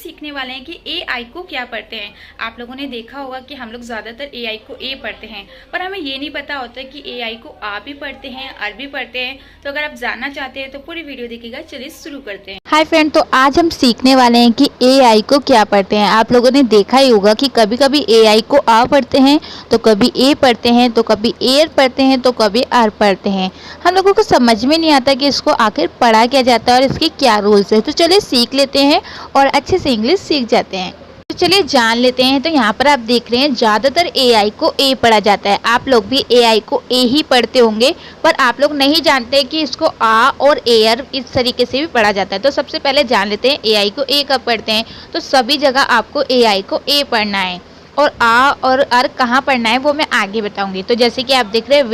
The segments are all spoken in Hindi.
सीखने वाले हैं कि AI को क्या पढ़ते हैं। आप लोगों ने देखा होगा कि हम लोग ज़्यादातर AI को A पढ़ते हैं, पर हमें ये नहीं पता होता कि AI को आ भी पढ़ते हैं, अर भी पढ़ते हैं। तो अगर आप जानना चाहते हैं तो पूरी वीडियो देखिएगा। चलिए शुरू करते हैं। हाय फ्रेंड, तो आज हम सीखने वाले हैं कि AI को क्या पढ़ते हैं। आप लोगों ने देखा ही होगा कि कभी कभी AI को आ पढ़ते हैं, तो कभी ए पढ़ते हैं, तो कभी एयर पढ़ते हैं, तो कभी आर पढ़ते हैं। हम लोगों को समझ में नहीं आता कि इसको आखिर पढ़ा क्या जाता है और इसके क्या रूल्स है। तो चलिए सीख लेते हैं और अच्छे से इंग्लिश सीख जाते हैं। तो चलिए जान लेते हैं। तो यहाँ पर आप देख रहे हैं ज़्यादातर AI को ए पढ़ा जाता है। आप लोग भी AI को ए ही पढ़ते होंगे, पर आप लोग नहीं जानते कि इसको आ और एयर इस तरीके से भी पढ़ा जाता है। तो सबसे पहले जान लेते हैं AI को ए कब पढ़ते हैं। तो सभी जगह आपको AI को ए पढ़ना है और आ और अर कहाँ पढ़ना है वो मैं आगे बताऊंगी। तो जैसे कि आप देख रहे हैं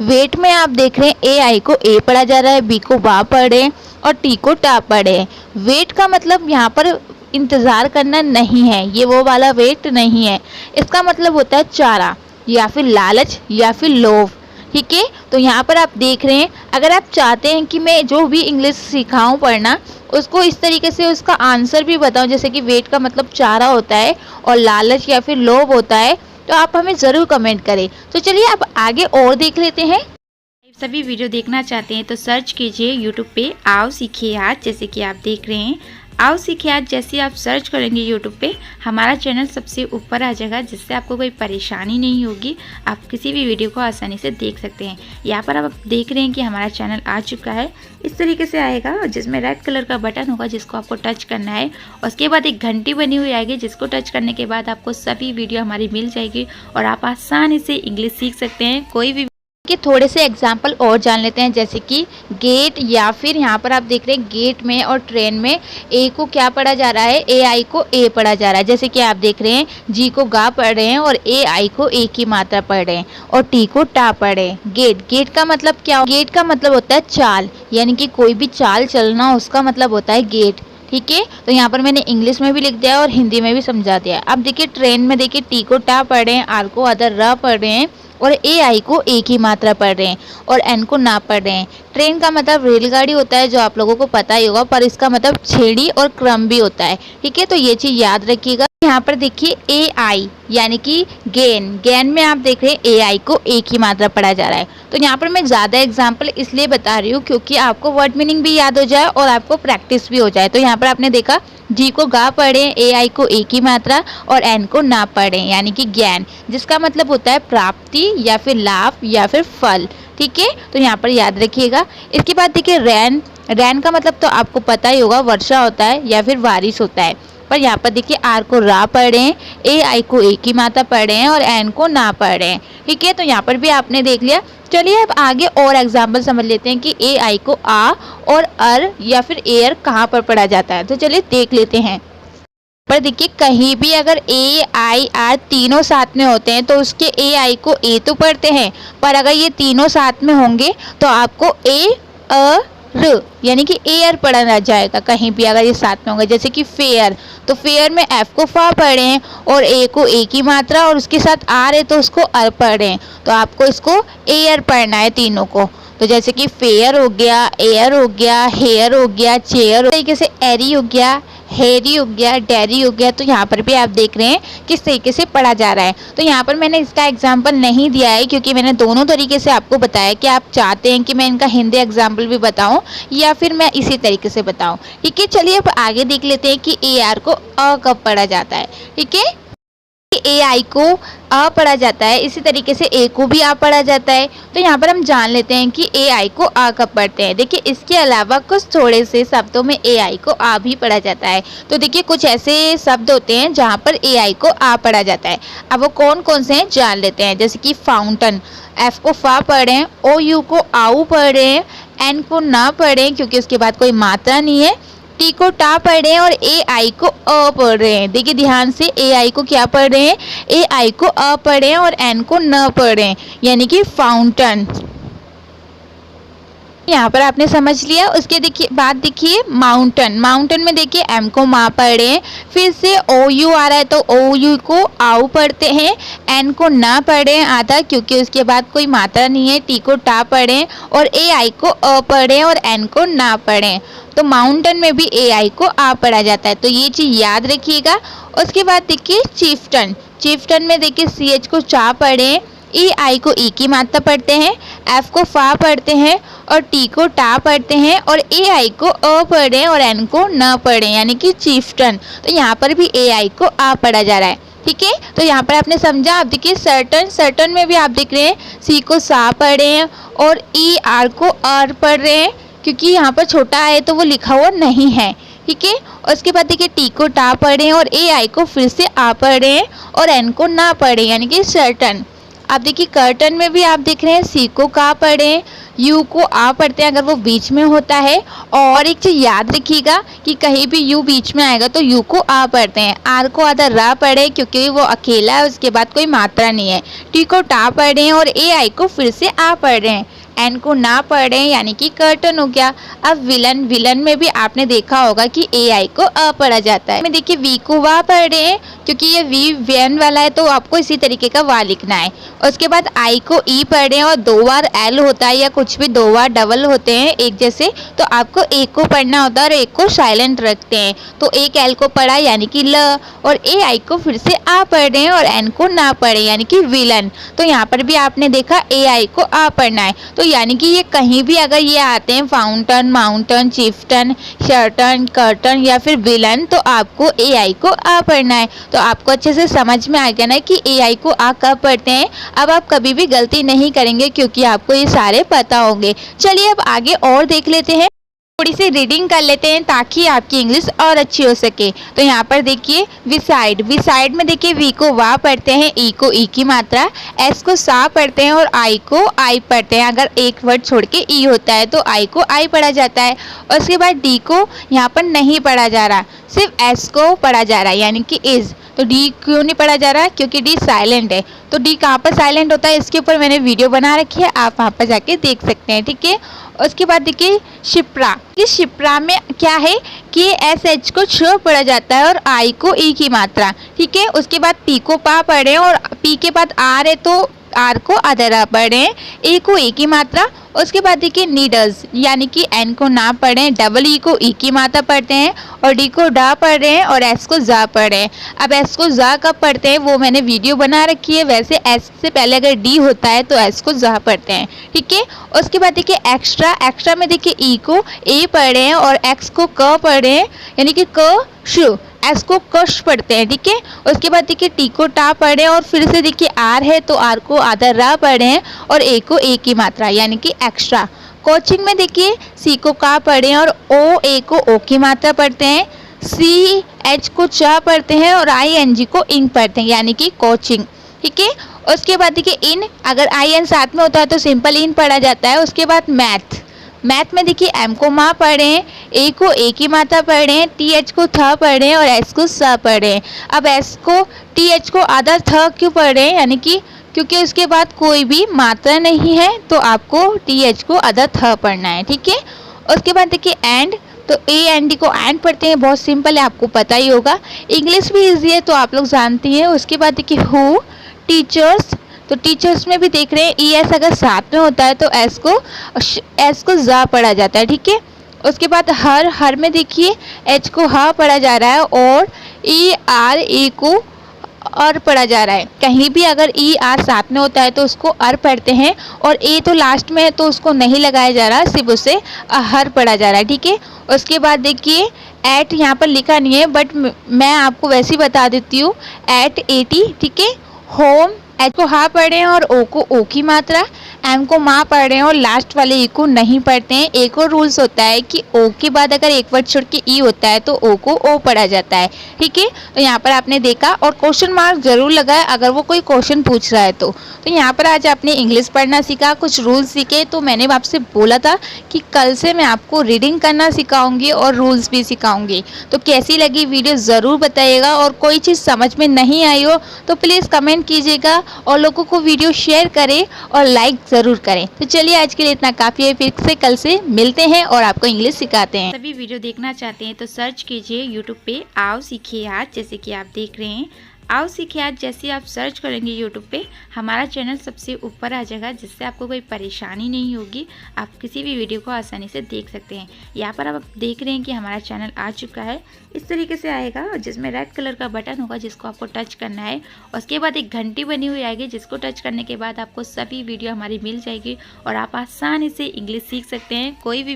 वेट में आप देख रहे हैं AI को ए पढ़ा जा रहा है, बी को बा पढ़े और टी को टा पढ़े। वेट का मतलब यहाँ पर इंतज़ार करना नहीं है, ये वो वाला वेट नहीं है। इसका मतलब होता है चारा या फिर लालच या फिर लोभ। ठीक है, तो यहाँ पर आप देख रहे हैं, अगर आप चाहते हैं कि मैं जो भी इंग्लिश सिखाऊं पढ़ना उसको इस तरीके से उसका आंसर भी बताऊं, जैसे कि वेट का मतलब चारा होता है और लालच या फिर लोभ होता है, तो आप हमें ज़रूर कमेंट करें। तो चलिए अब आगे और देख लेते हैं। सभी वीडियो देखना चाहते हैं तो सर्च कीजिए यूट्यूब पे आओ सीखिए आज। जैसे कि आप देख रहे हैं आओ सीखिए आज, जैसे आप सर्च करेंगे यूट्यूब पे हमारा चैनल सबसे ऊपर आ जाएगा, जिससे आपको कोई परेशानी नहीं होगी। आप किसी भी वीडियो को आसानी से देख सकते हैं। यहाँ पर आप देख रहे हैं कि हमारा चैनल आ चुका है, इस तरीके से आएगा, जिसमें रेड कलर का बटन होगा जिसको आपको टच करना है। उसके बाद एक घंटी बनी हुई आएगी जिसको टच करने के बाद आपको सभी वीडियो हमारी मिल जाएगी और आप आसानी से इंग्लिश सीख सकते हैं। कोई भी कि थोड़े से एग्जाम्पल और जान लेते हैं, जैसे कि गेट, या फिर यहाँ पर आप देख रहे हैं गेट में और ट्रेन में ए को क्या पढ़ा जा रहा है, AI को ए पढ़ा जा रहा है। जैसे कि आप देख रहे हैं जी को गा पढ़ रहे हैं और AI को ए की मात्रा पढ़ रहे हैं और टी को टा पढ़ रहे हैं। गेट का मतलब क्या? गेट का मतलब होता है चाल, यानी कि कोई भी चाल चलना, उसका मतलब होता है गेट। ठीक है, तो यहाँ पर मैंने इंग्लिश में भी लिख दिया और हिंदी में भी समझा दिया। अब देखिए ट्रेन में देखिए टी को टा पढ़ रहे हैं, आर को अदर र पढ़ रहे हैं और AI को ए की मात्रा पढ़ रहे हैं और एन को ना पढ़ रहे हैं। ट्रेन का मतलब रेलगाड़ी होता है, जो आप लोगों को पता ही होगा, पर इसका मतलब छेड़ी और क्रम भी होता है। ठीक है, तो ये चीज़ याद रखिएगा। यहाँ पर देखिए AI यानी कि गेन में आप देख रहे हैं AI को ए की मात्रा पढ़ा जा रहा है। तो यहाँ पर मैं ज़्यादा एग्जाम्पल इसलिए बता रही हूँ क्योंकि आपको वर्ड मीनिंग भी याद हो जाए और आपको प्रैक्टिस भी हो जाए। तो यहाँ पर आपने देखा जी को गा पढ़े, AI को ए की मात्रा और एन को ना पढ़े, यानी कि ज्ञान, जिसका मतलब होता है प्राप्ति या फिर लाभ या फिर फल। ठीक है, तो यहाँ पर याद रखिएगा। इसके बाद देखिए रैन का मतलब तो आपको पता ही होगा, वर्षा होता है या फिर बारिश होता है। पर यहाँ पर देखिए आर को रा पढ़ रहे हैं, AI को ए की मात्रा पढ़ रहे हैं और एन को ना पढ़ रहे हैं। ठीक है, तो यहाँ पर भी आपने देख लिया। चलिए अब आगे और एग्जाम्पल समझ लेते हैं कि AI को आ और अर या फिर एयर कहाँ पर पढ़ा जाता है। तो चलिए देख लेते हैं। पर देखिए कहीं भी अगर AI तीनों साथ में होते हैं तो उसके AI को ए तो पढ़ते हैं, पर अगर ये तीनों साथ में होंगे तो आपको र यानी कि एयर पढ़ा जाएगा कहीं भी अगर ये साथ में होंगे। जैसे कि फेयर, तो फेयर में एफ को फा पढ़े हैं और ए को ए की मात्रा और उसके साथ आर है तो उसको अर पढ़े हैं, तो आपको इसको एयर पढ़ना है तीनों को। तो जैसे कि फेयर हो गया, एयर हो गया, हेयर हो गया, चेयर तरीके से एरी हो गया, हेरी हो गया, डेरी हो गया। तो यहाँ पर भी आप देख रहे हैं किस तरीके से पढ़ा जा रहा है। तो यहाँ पर मैंने इसका एग्जाम्पल नहीं दिया है क्योंकि मैंने दोनों तरीके से आपको बताया कि आप चाहते हैं कि मैं इनका हिंदी एग्जाम्पल भी बताऊं या फिर मैं इसी तरीके से बताऊं। ठीक है, चलिए अब आगे देख लेते हैं कि AR को अ कब पढ़ा जाता है। ठीक है, AI को आ पढ़ा जाता है, इसी तरीके से ए को भी आ पढ़ा जाता है। तो यहाँ पर हम जान लेते हैं कि AI को आ कब पढ़ते हैं। देखिए इसके अलावा कुछ थोड़े से शब्दों में AI को आ भी पढ़ा जाता है। तो देखिए कुछ ऐसे शब्द होते हैं जहाँ पर AI को आ पढ़ा जाता है। अब वो कौन कौन से हैं जान लेते हैं। जैसे कि फाउंटेन, एफ को फा पढ़ रहे हैं, OU को आऊ पढ़ रहे हैं, एन को ना पढ़ें क्योंकि उसके बाद कोई मात्रा नहीं है, टी को टा पढ़ रहे हैं और AI को अ पढ़ रहे हैं। देखिए ध्यान से, AI को क्या पढ़ रहे हैं, AI को अ पढ़ रहे हैं और एन को न पढ़ रहे हैं, यानी कि फाउंटेन। यहाँ पर आपने समझ लिया। उसके देखिए बाद देखिए माउंटेन, माउंटेन में देखिए एम को मा पढ़े, फिर से ओ यू आ रहा है तो ओ यू को आउ पढ़ते हैं, एन को ना पढ़े आधा क्योंकि उसके बाद कोई मात्रा नहीं है, टी को टा पढ़े और ए आई को अ पढ़े और एन को ना पढ़े। तो माउंटेन में भी ए आई को आ पढ़ा जाता है, तो ये चीज़ याद रखिएगा। उसके बाद देखिए चीफ्टन, चीफ्टन में देखिए सी एच को चा पढ़े, ई आई को ई की मात्रा पढ़ते हैं, एफ को फा पढ़ते हैं और टी को टा पढ़ते हैं और ए आई को अ पढ़ें और एन को न पढ़ें, यानी कि चीफ्टन। तो यहाँ पर भी ए आई को आ पढ़ा जा रहा है, ठीक है। तो यहाँ पर आपने समझा। आप देखिए सर्टन, सर्टन में भी आप देख रहे हैं सी को सा पढ़े हैं और ई आर को आर पढ़ रहे हैं क्योंकि यहाँ पर छोटा है तो वो लिखा हुआ नहीं है, ठीक है। उसके बाद देखिए टी को टा पढ़े और ए आई को फिर से आ पढ़े और एन को ना पढ़े, यानी कि सर्टन। आप देखिए कर्टन में भी आप देख रहे हैं सी को का पढ़ें, यू को आ पढ़ते हैं अगर वो बीच में होता है। और एक चीज़ याद रखिएगा कि कहीं भी यू बीच में आएगा तो यू को आ पढ़ते हैं। आर को आधा रा पढ़े क्योंकि वो अकेला है, उसके बाद कोई मात्रा नहीं है। टी को टा पढ़ें और ए आई को फिर से आ पढ़ रहे हैं, एन को ना पढ़ें यानी कि कर्टन हो गया। अब विलन, विलन में भी आपने देखा होगा कि ए आई को अ पढ़ा जाता है। में देखिए वी को वा पढ़ें क्योंकि ये वी व्यन वाला है तो आपको इसी तरीके का वा लिखना है। उसके बाद आई को ई पढ़ें और 2 बार एल होता है या कुछ भी 2 बार डबल होते हैं एक जैसे, तो आपको एक को पढ़ना होता है और एक को साइलेंट रखते हैं। तो एक एल को पढ़ा यानी कि ल और ए आई को फिर से आ पढ़ें और एन को ना पढ़ें यानी कि विलन। तो यहाँ पर भी आपने देखा ए आई को आ पढ़ना है। तो यानी कि ये कहीं भी अगर ये आते हैं fountain, mountain, chieftain, Sheraton, curtain या फिर विलन, तो आपको ए आई को आ पढ़ना है। तो आपको अच्छे से समझ में आ गया ना कि ए आई को आ कब पढ़ते हैं। अब आप कभी भी गलती नहीं करेंगे क्योंकि आपको ये सारे पता होंगे। चलिए अब आगे और देख लेते हैं, थोड़ी सी रीडिंग कर लेते हैं ताकि आपकी इंग्लिश और अच्छी हो सके। तो यहाँ पर देखिए विसाइड, विसाइड में देखिए वी को वा पढ़ते हैं, ई को ई की मात्रा, एस को सा पढ़ते हैं और आई को आई पढ़ते हैं। अगर एक वर्ड छोड़ के ई होता है तो आई को आई पढ़ा जाता है। और उसके बाद डी को यहाँ पर नहीं पढ़ा जा रहा, सिर्फ एस को पढ़ा जा रहा है यानी कि इज। तो डी क्यों नहीं पढ़ा जा रहा? क्योंकि डी साइलेंट है। तो डी कहाँ पर साइलेंट होता है इसके ऊपर मैंने वीडियो बना रखी है, आप वहाँ पर जाके देख सकते हैं, ठीक है। उसके बाद देखिए शिप्रा, इस शिप्रा में क्या है कि एस एच को छ पढ़ा जाता है और आई को ई की मात्रा, ठीक है। उसके बाद पी को पा पढ़े और पी के बाद आर है तो आर को अधरा पढ़ें, ए को ए की मात्रा। उसके बाद देखिए नीडल्स यानी कि एन को ना पढ़ें, डबल ई को ई की मात्रा पढ़ते हैं और डी को डा पढ़ रहे हैं और एस को जा पढ़ रहे हैं। अब एस को जा कब पढ़ते हैं वो मैंने वीडियो बना रखी है, वैसे एस से पहले अगर डी होता है तो एस को जा पढ़ते हैं, ठीक है। उसके बाद देखिए एक्स्ट्रा, एक्स्ट्रा में देखिए ई को ए पढ़ रहे हैं और एक्स को क पढ़ रहे हैं यानी कि क शु, एस को कश पढ़ते हैं, ठीक है। उसके बाद देखिए टी को टा पढ़े और फिर से देखिए आर है तो आर को आधा रा पढ़े हैं और ए को ए की मात्रा यानी कि एक्स्ट्रा। कोचिंग में देखिए सी को का पढ़े और ओ ए को ओ की मात्रा पढ़ते हैं, सी एच को चा पढ़ते हैं और आई एन जी को इंग पढ़ते हैं यानी कि कोचिंग, ठीक है। उसके बाद देखिए इन, अगर आई एन साथ में होता है तो सिंपल इन पढ़ा जाता है। उसके बाद मैथ, मैथ में देखिए एम को माँ पढ़ें, ए को ए की मात्रा पढ़ें, टी एच को थ पढ़ें और एस को स पढ़ें। अब एस को टी एच को आधा थ क्यों पढ़ें यानी कि क्योंकि उसके बाद कोई भी मात्रा नहीं है तो आपको टी एच को आधा थ पढ़ना है, ठीक है। उसके बाद देखिए एंड, तो ए एन डी को एंड पढ़ते हैं, बहुत सिंपल है आपको पता ही होगा। इंग्लिश भी ईजी है तो आप लोग जानती हैं। उसके बाद देखिए हु, टीचर्स, तो टीचर्स में भी देख रहे हैं ई एस अगर साथ में होता है तो एस को जा पढ़ा जाता है, ठीक है। उसके बाद हर, हर में देखिए एच को ह पढ़ा जा रहा है और ई आर ए को और पढ़ा जा रहा है। कहीं भी अगर ई आर साथ में होता है तो उसको अर पढ़ते हैं और ए तो लास्ट में है तो उसको नहीं लगाया जा रहा, सिर्फ उसे हर पढ़ा जा रहा है, ठीक है। उसके बाद देखिए एट, यहाँ पर लिखा नहीं है बट मैं आपको वैसे ही बता देती हूँ, एट 80, ठीक है। होम, एच को हा पढ़े हैं और ओ को ओ की मात्रा, एम को माँ पढ़ रहे हैं और लास्ट वाले ई को नहीं पढ़ते हैं। एक और रूल्स होता है कि ओ के बाद अगर एक वर्ड छोड़ के ई होता है तो ओ को ओ पढ़ा जाता है, ठीक है। तो यहाँ पर आपने देखा और क्वेश्चन मार्क जरूर लगाए अगर वो कोई क्वेश्चन पूछ रहा है तो यहाँ पर आज आपने इंग्लिश पढ़ना सीखा, कुछ रूल्स सीखे। तो मैंने आपसे बोला था कि कल से मैं आपको रीडिंग करना सिखाऊंगी और रूल्स भी सिखाऊंगी। तो कैसी लगी वीडियो ज़रूर बताइएगा और कोई चीज़ समझ में नहीं आई हो तो प्लीज़ कमेंट कीजिएगा और लोगों को वीडियो शेयर करें और लाइक ज़रूर करें। तो चलिए आज के लिए इतना काफ़ी है, फिर से कल से मिलते हैं और आपको इंग्लिश सिखाते हैं। सभी वीडियो देखना चाहते हैं तो सर्च कीजिए यूट्यूब पे आओ सीखिए आज। जैसे कि आप देख रहे हैं आओ सीखिए आज, जैसे आप सर्च करेंगे यूट्यूब पे हमारा चैनल सबसे ऊपर आ जाएगा, जिससे आपको कोई परेशानी नहीं होगी। आप किसी भी वीडियो को आसानी से देख सकते हैं। यहाँ पर आप देख रहे हैं कि हमारा चैनल आ चुका है, इस तरीके से आएगा, जिसमें रेड कलर का बटन होगा जिसको आपको टच करना है। उसके बाद एक घंटी बनी हुई आएगी जिसको टच करने के बाद आपको सभी वीडियो हमारी मिल जाएगी और आप आसानी से इंग्लिश सीख सकते हैं। कोई भी